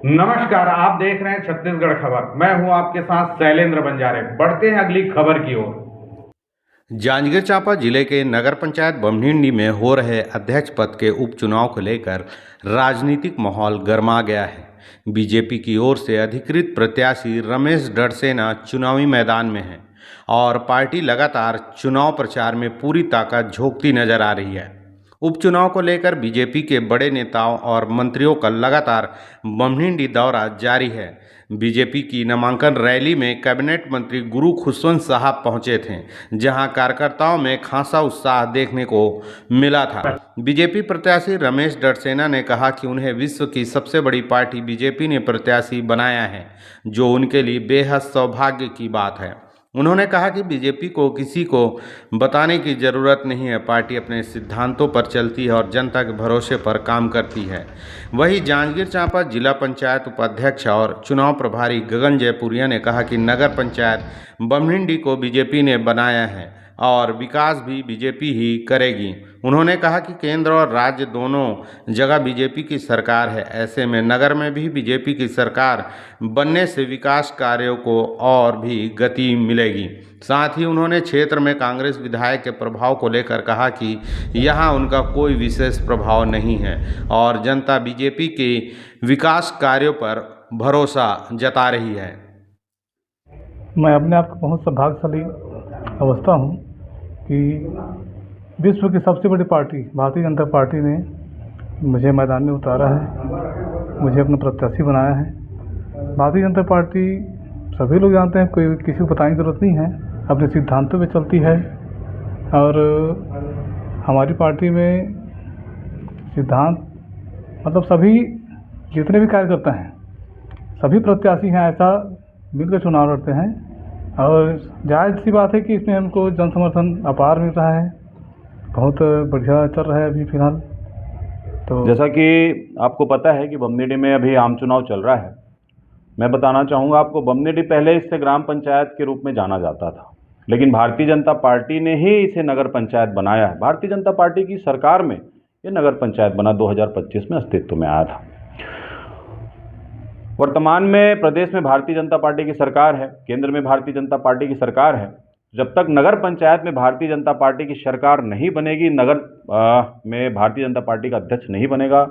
नमस्कार, आप देख रहे हैं छत्तीसगढ़ खबर। मैं हूं आपके साथ शैलेंद्र बंजारे। बढ़ते हैं अगली खबर की ओर। जांजगीर चांपा जिले के नगर पंचायत बमढिंडी में हो रहे अध्यक्ष पद के उपचुनाव को लेकर राजनीतिक माहौल गर्मा गया है। बीजेपी की ओर से अधिकृत प्रत्याशी रमेश डड़सेना चुनावी मैदान में हैं और पार्टी लगातार चुनाव प्रचार में पूरी ताकत झोंकती नजर आ रही है। उपचुनाव को लेकर बीजेपी के बड़े नेताओं और मंत्रियों का लगातार बमढिंडी दौरा जारी है। बीजेपी की नामांकन रैली में कैबिनेट मंत्री गुरु खुशवंत साहब पहुंचे थे, जहां कार्यकर्ताओं में खासा उत्साह देखने को मिला था। बीजेपी प्रत्याशी रमेश डड़सेना ने कहा कि उन्हें विश्व की सबसे बड़ी पार्टी बीजेपी ने प्रत्याशी बनाया है, जो उनके लिए बेहद सौभाग्य की बात है। उन्होंने कहा कि बीजेपी को किसी को बताने की जरूरत नहीं है, पार्टी अपने सिद्धांतों पर चलती है और जनता के भरोसे पर काम करती है। वहीं जांजगीर चांपा जिला पंचायत उपाध्यक्ष और चुनाव प्रभारी गगन जयपुरिया ने कहा कि नगर पंचायत बमढिंडी को बीजेपी ने बनाया है और विकास भी बीजेपी ही करेगी। उन्होंने कहा कि केंद्र और राज्य दोनों जगह बीजेपी की सरकार है, ऐसे में नगर में भी बीजेपी की सरकार बनने से विकास कार्यों को और भी गति मिलेगी। साथ ही उन्होंने क्षेत्र में कांग्रेस विधायक के प्रभाव को लेकर कहा कि यहां उनका कोई विशेष प्रभाव नहीं है और जनता बीजेपी के विकास कार्यों पर भरोसा जता रही है। मैं अपने आप को बहुत सौभाग्यशाली समझता हूँ कि विश्व की सबसे बड़ी पार्टी भारतीय जनता पार्टी ने मुझे मैदान में उतारा है, मुझे अपना प्रत्याशी बनाया है। भारतीय जनता पार्टी सभी लोग जानते हैं, कोई किसी को बताने की ज़रूरत नहीं है, अपने सिद्धांतों पे चलती है। और हमारी पार्टी में सिद्धांत मतलब सभी जितने भी कार्यकर्ता हैं, सभी प्रत्याशी हैं, ऐसा मिलकर चुनाव लड़ते हैं और जायज़ सी बात है कि इसमें हमको जन समर्थन अपार मिल रहा है। बहुत बढ़िया चल रहा है अभी फ़िलहाल। तो जैसा कि आपको पता है कि बमढिंडी में अभी आम चुनाव चल रहा है, मैं बताना चाहूँगा आपको, बमढिंडी पहले इससे ग्राम पंचायत के रूप में जाना जाता था, लेकिन भारतीय जनता पार्टी ने ही इसे नगर पंचायत बनाया है। भारतीय जनता पार्टी की सरकार में ये नगर पंचायत बना 2025 में अस्तित्व में आया था। वर्तमान में प्रदेश में भारतीय जनता पार्टी की सरकार है, केंद्र में भारतीय जनता पार्टी की सरकार है। जब तक नगर पंचायत में भारतीय जनता पार्टी की सरकार नहीं बनेगी, नगर में भारतीय जनता पार्टी का अध्यक्ष नहीं बनेगा,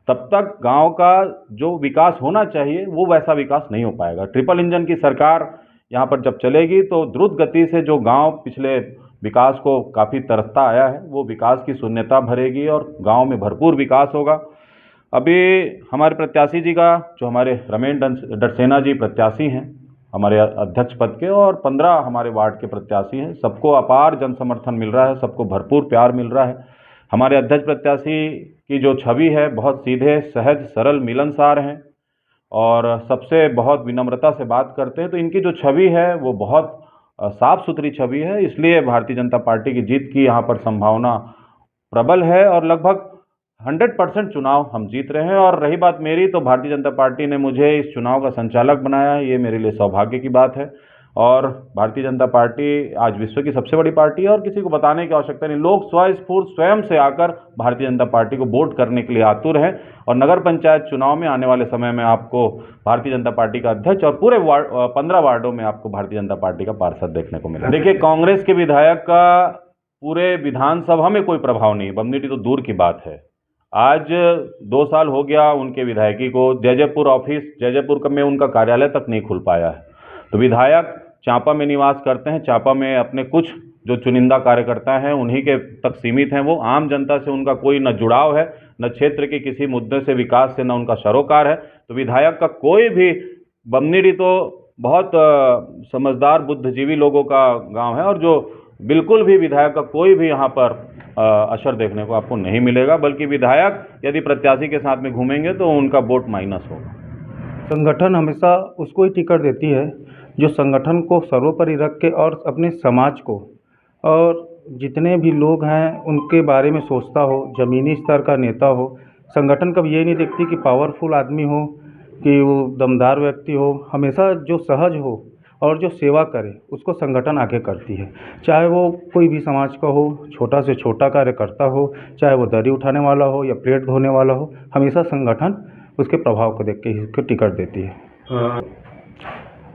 तब तक गांव का जो विकास होना चाहिए वो वैसा विकास नहीं हो पाएगा। ट्रिपल इंजन की सरकार यहाँ पर जब चलेगी तो द्रुत गति से जो गांव पिछले विकास को काफ़ी तरसता आया है, वो विकास की शून्यता भरेगी और गांव में भरपूर विकास होगा। अभी हमारे प्रत्याशी जी का, जो हमारे रमेश डड़सेना जी प्रत्याशी हैं हमारे अध्यक्ष पद के, और 15 हमारे वार्ड के प्रत्याशी हैं, सबको अपार जन समर्थन मिल रहा है, सबको भरपूर प्यार मिल रहा है। हमारे अध्यक्ष प्रत्याशी की जो छवि है, बहुत सीधे, सहज, सरल, मिलनसार हैं और सबसे बहुत विनम्रता से बात करते हैं। तो इनकी जो छवि है वो बहुत साफ सुथरी छवि है, इसलिए भारतीय जनता पार्टी की जीत की यहाँ पर संभावना प्रबल है और लगभग 100% चुनाव हम जीत रहे हैं। और रही बात मेरी, तो भारतीय जनता पार्टी ने मुझे इस चुनाव का संचालक बनाया है, ये मेरे लिए सौभाग्य की बात है। और भारतीय जनता पार्टी आज विश्व की सबसे बड़ी पार्टी है और किसी को बताने की आवश्यकता नहीं। लोग स्वस्फूर्त स्वयं से आकर भारतीय जनता पार्टी को वोट करने के लिए आतुर हैं और नगर पंचायत चुनाव में आने वाले समय में आपको भारतीय जनता पार्टी का अध्यक्ष और पूरे 15 वार्डों में आपको भारतीय जनता पार्टी का पार्षद देखने को मिला। देखिए, कांग्रेस के विधायक का पूरे विधानसभा में कोई प्रभाव नहीं है, बमढिंडी तो दूर की बात है। आज 2 साल हो गया उनके विधायकी को, जैजैपुर ऑफिस, जैजैपुर में उनका कार्यालय तक नहीं खुल पाया है। तो विधायक चांपा में निवास करते हैं, चांपा में अपने कुछ जो चुनिंदा कार्यकर्ता हैं उन्हीं के तक सीमित हैं। वो आम जनता से उनका कोई न जुड़ाव है, न क्षेत्र के किसी मुद्दे से, विकास से न उनका सरोकार है। तो विधायक का कोई भी, बमढिंडी तो बहुत समझदार बुद्धिजीवी लोगों का गाँव है और जो बिल्कुल भी विधायक का कोई भी यहाँ पर असर देखने को आपको नहीं मिलेगा, बल्कि विधायक यदि प्रत्याशी के साथ में घूमेंगे तो उनका वोट माइनस होगा। संगठन हमेशा उसको ही टिकट देती है जो संगठन को सर्वोपरि रख के और अपने समाज को और जितने भी लोग हैं उनके बारे में सोचता हो, ज़मीनी स्तर का नेता हो। संगठन कभी ये नहीं देखती कि पावरफुल आदमी हो, कि वो दमदार व्यक्ति हो। हमेशा जो सहज हो और जो सेवा करे उसको संगठन आगे करती है, चाहे वो कोई भी समाज का हो, छोटा से छोटा कार्यकर्ता हो, चाहे वो दरी उठाने वाला हो या प्लेट धोने वाला हो। हमेशा संगठन उसके प्रभाव को देख के ही उसको टिकट देती है।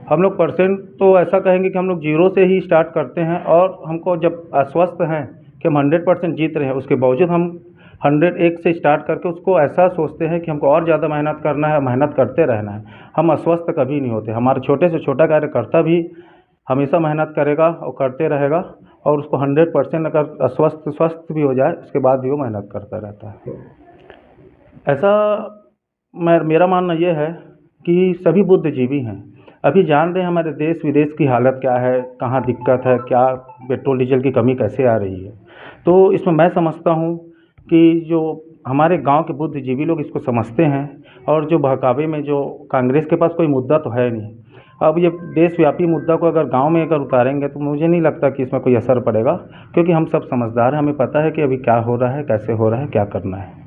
हम लोग परसेंट तो ऐसा कहेंगे कि हम लोग 0 से ही स्टार्ट करते हैं, और हमको जब आश्वस्त हैं कि हम 100% जीत रहे हैं, उसके बावजूद हम 101 से स्टार्ट करके उसको ऐसा सोचते हैं कि हमको और ज़्यादा मेहनत करना है, मेहनत करते रहना है। हम अस्वस्थ कभी नहीं होते। हमारे छोटे से छोटा कार्यकर्ता भी हमेशा मेहनत करेगा और करते रहेगा, और उसको 100% अगर स्वस्थ भी हो जाए उसके बाद भी वो मेहनत करता रहता है। ऐसा मेरा मानना ये है कि सभी बुद्धिजीवी हैं। अभी जान रहे हैं हमारे देश विदेश की हालत क्या है, कहाँ दिक्कत है, क्या पेट्रोल डीजल की कमी कैसे आ रही है। तो इसमें मैं समझता हूँ कि जो हमारे गांव के बुद्धिजीवी लोग इसको समझते हैं, और जो बहकावे में जो कांग्रेस के पास कोई मुद्दा तो है नहीं। अब ये देशव्यापी मुद्दा को अगर गांव में अगर उतारेंगे तो मुझे नहीं लगता कि इसमें कोई असर पड़ेगा, क्योंकि हम सब समझदार हैं, हमें पता है कि अभी क्या हो रहा है, कैसे हो रहा है, क्या करना है।